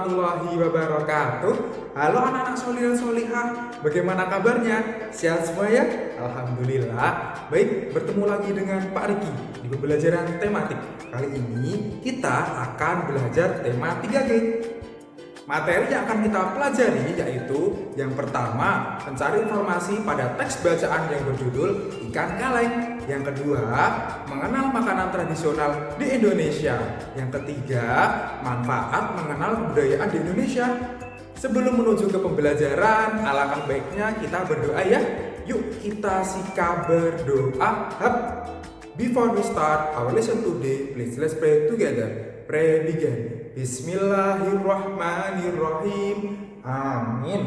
warahmatullahi wabarakatuh. Halo anak-anak solih dan solihah, bagaimana kabarnya? Sehat semua ya? Alhamdulillah. Baik, bertemu lagi dengan Pak Riki di pembelajaran tematik. Kali ini kita akan belajar tema 3G. Materi yang akan kita pelajari yaitu yang pertama, mencari informasi pada teks bacaan yang berjudul Ikan Kaleng. Yang kedua, mengenal makanan tradisional di Indonesia. Yang ketiga, manfaat mengenal kebudayaan di Indonesia. Sebelum menuju ke pembelajaran, alangkah baiknya kita berdoa ya. Yuk kita sika berdoa. Before we start our lesson today, please let's pray together. Pray begin. Bismillahirrahmanirrahim. Amin.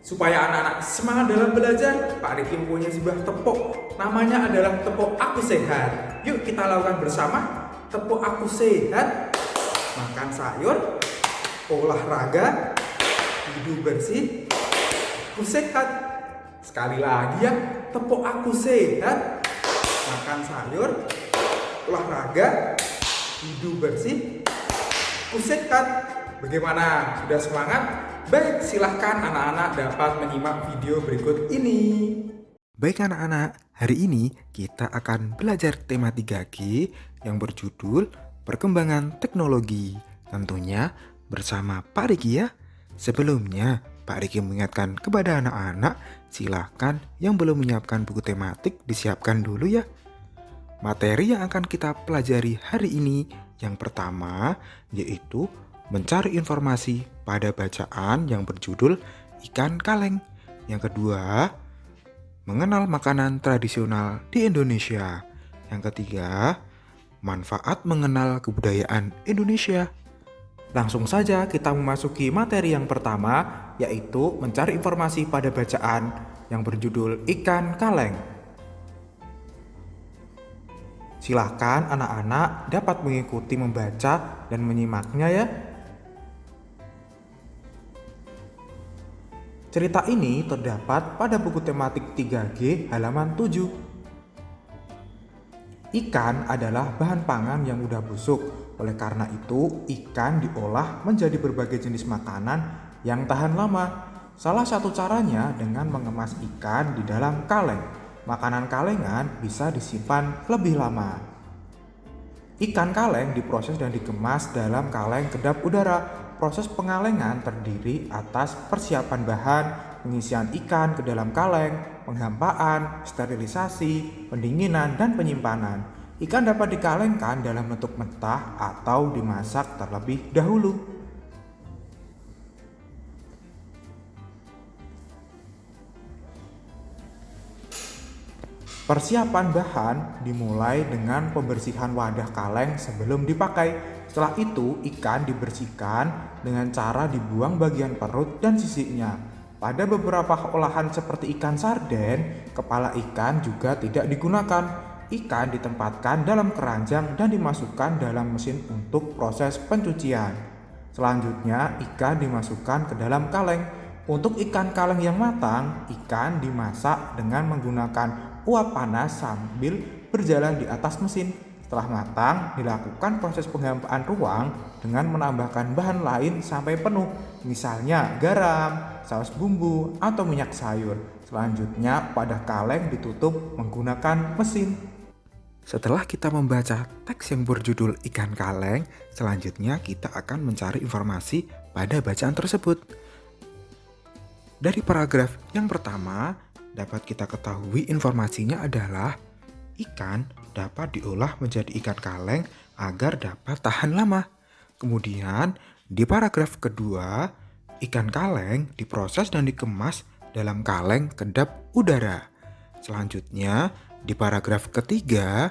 Supaya anak-anak semangat dalam belajar, Pak Riki mempunyai sebuah tepuk. Namanya adalah tepuk aku sehat. Yuk kita lakukan bersama. Tepuk aku sehat. Makan sayur, olahraga, hidup bersih, aku sehat. Sekali lagi ya, tepuk aku sehat. Makan sayur, olahraga, hidup bersih, aku sehat. Bagaimana? Sudah semangat? Baik, silahkan anak-anak dapat menyimak video berikut ini. Baik anak-anak, hari ini kita akan belajar tema 3G yang berjudul Perkembangan Teknologi. Tentunya bersama Pak Riki ya. Sebelumnya, Pak Riki mengingatkan kepada anak-anak, silahkan yang belum menyiapkan buku tematik disiapkan dulu ya. Materi yang akan kita pelajari hari ini yang pertama yaitu mencari informasi pada bacaan yang berjudul Ikan Kaleng. Yang kedua, mengenal makanan tradisional di Indonesia. Yang ketiga, manfaat mengenal kebudayaan Indonesia. Langsung saja kita memasuki materi yang pertama, yaitu mencari informasi pada bacaan yang berjudul Ikan Kaleng. Silahkan anak-anak dapat mengikuti membaca dan menyimaknya ya. Cerita ini terdapat pada buku tematik 3G halaman 7. Ikan adalah bahan pangan yang mudah busuk. Oleh karena itu, ikan diolah menjadi berbagai jenis makanan yang tahan lama. Salah satu caranya dengan mengemas ikan di dalam kaleng. Makanan kalengan bisa disimpan lebih lama. Ikan kaleng diproses dan dikemas dalam kaleng kedap udara. Proses pengalengan terdiri atas persiapan bahan, pengisian ikan ke dalam kaleng, penghampaan, sterilisasi, pendinginan, dan penyimpanan. Ikan dapat dikalengkan dalam bentuk mentah atau dimasak terlebih dahulu. Persiapan bahan dimulai dengan pembersihan wadah kaleng sebelum dipakai. Setelah itu, ikan dibersihkan dengan cara dibuang bagian perut dan sisiknya. Pada beberapa olahan seperti ikan sarden, kepala ikan juga tidak digunakan. Ikan ditempatkan dalam keranjang dan dimasukkan dalam mesin untuk proses pencucian. Selanjutnya, ikan dimasukkan ke dalam kaleng. Untuk ikan kaleng yang matang, ikan dimasak dengan menggunakan uap panas sambil berjalan di atas mesin. Setelah matang, dilakukan proses penghampaan ruang dengan menambahkan bahan lain sampai penuh, misalnya garam, saus bumbu, atau minyak sayur. Selanjutnya, wadah kaleng ditutup menggunakan mesin. Setelah kita membaca teks yang berjudul Ikan Kaleng, selanjutnya kita akan mencari informasi pada bacaan tersebut. Dari paragraf yang pertama, dapat kita ketahui informasinya adalah ikan dapat diolah menjadi ikan kaleng agar dapat tahan lama. Kemudian, di paragraf kedua, ikan kaleng diproses dan dikemas dalam kaleng kedap udara. Selanjutnya, di paragraf ketiga,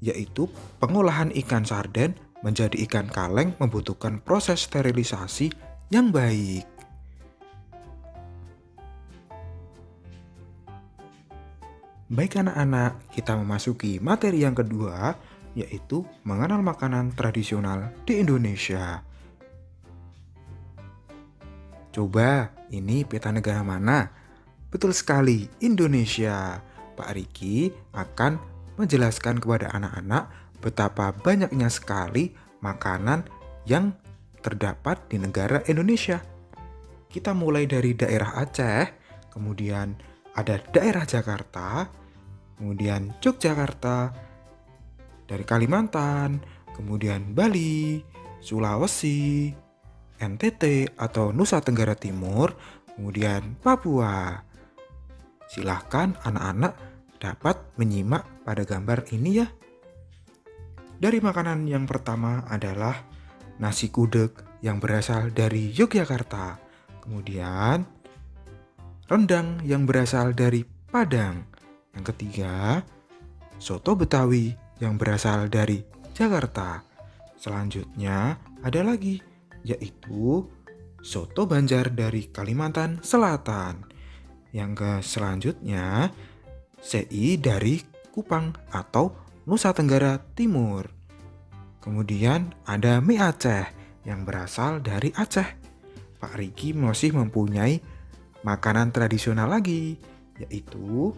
yaitu pengolahan ikan sarden menjadi ikan kaleng membutuhkan proses sterilisasi yang baik. Baik anak-anak, kita memasuki materi yang kedua, yaitu mengenal makanan tradisional di Indonesia. Coba, ini peta negara mana? Betul sekali, Indonesia. Pak Riki akan menjelaskan kepada anak-anak betapa banyaknya sekali makanan yang terdapat di negara Indonesia. Kita mulai dari daerah Aceh, kemudian ada daerah Jakarta, kemudian Yogyakarta, dari Kalimantan, kemudian Bali, Sulawesi, NTT atau Nusa Tenggara Timur, kemudian Papua. Silahkan anak-anak dapat menyimak pada gambar ini ya. Dari makanan yang pertama adalah nasi gudeg yang berasal dari Yogyakarta. Kemudian rendang yang berasal dari Padang. Yang ketiga, soto Betawi yang berasal dari Jakarta. Selanjutnya ada lagi, yaitu soto Banjar dari Kalimantan Selatan. Yang selanjutnya, sei dari Kupang atau Nusa Tenggara Timur. Kemudian ada mie Aceh yang berasal dari Aceh. Pak Riki masih mempunyai makanan tradisional lagi, yaitu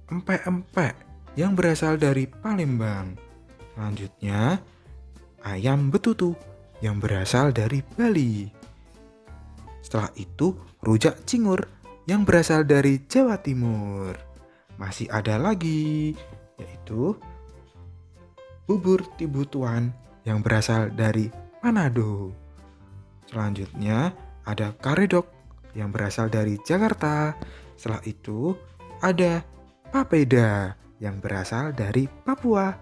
empek-empek yang berasal dari Palembang. Selanjutnya, ayam betutu yang berasal dari Bali. Setelah itu, rujak cingur yang berasal dari Jawa Timur. Masih ada lagi, yaitu bubur tibutuan yang berasal dari Manado. Selanjutnya ada karedok yang berasal dari Jakarta. Setelah itu ada papeda yang berasal dari Papua.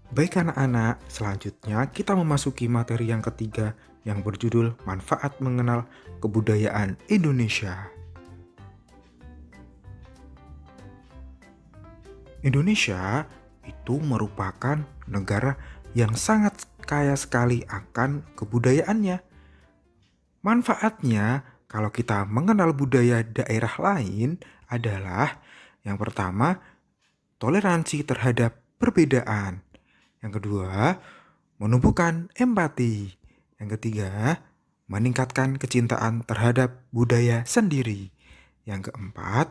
Baik anak-anak, selanjutnya kita memasuki materi yang ketiga yang berjudul manfaat mengenal kebudayaan Indonesia. Indonesia itu merupakan negara yang sangat kaya sekali akan kebudayaannya. Manfaatnya kalau kita mengenal budaya daerah lain adalah yang pertama, toleransi terhadap perbedaan. Yang kedua, menumbuhkan empati. Yang ketiga, meningkatkan kecintaan terhadap budaya sendiri. Yang keempat,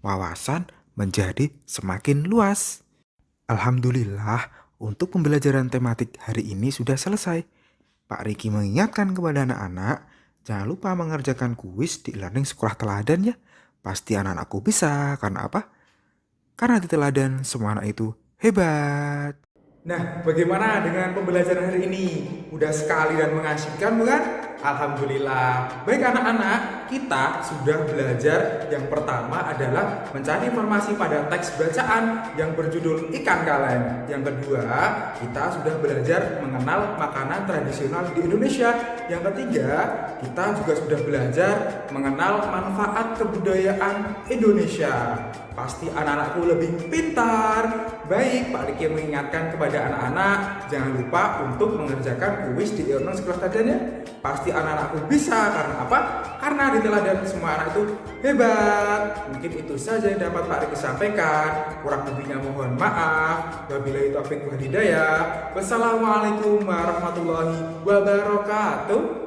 wawasan menjadi semakin luas. Alhamdulillah, untuk pembelajaran tematik hari ini sudah selesai. Pak Riki mengingatkan kepada anak-anak, jangan lupa mengerjakan kuis di e-learning sekolah teladan ya. Pasti anak-anakku bisa, karena apa? Karena di teladan semua anak itu hebat. Nah, bagaimana dengan pembelajaran hari ini? Mudah sekali dan mengasihkan, bukan? Alhamdulillah. Baik anak-anak, kita sudah belajar. Yang pertama adalah mencari informasi pada teks bacaan yang berjudul ikan kaleng. Yang kedua, kita sudah belajar mengenal makanan tradisional di Indonesia. Yang ketiga, kita juga sudah belajar mengenal manfaat kebudayaan Indonesia. Pasti anak-anakku lebih pintar. Baik, Pak Riki mengingatkan kepada anak-anak, jangan lupa untuk mengerjakan kuis di e-learning sekolah teladan ya. Pasti anak-anakku bisa, karena apa? Karena di teladan semua anak itu hebat. Mungkin itu saja yang dapat Pak Riki sampaikan. Kurang lebihnya mohon maaf. Wabillahi taufiq wal hidayah. Wassalamualaikum warahmatullahi wabarakatuh.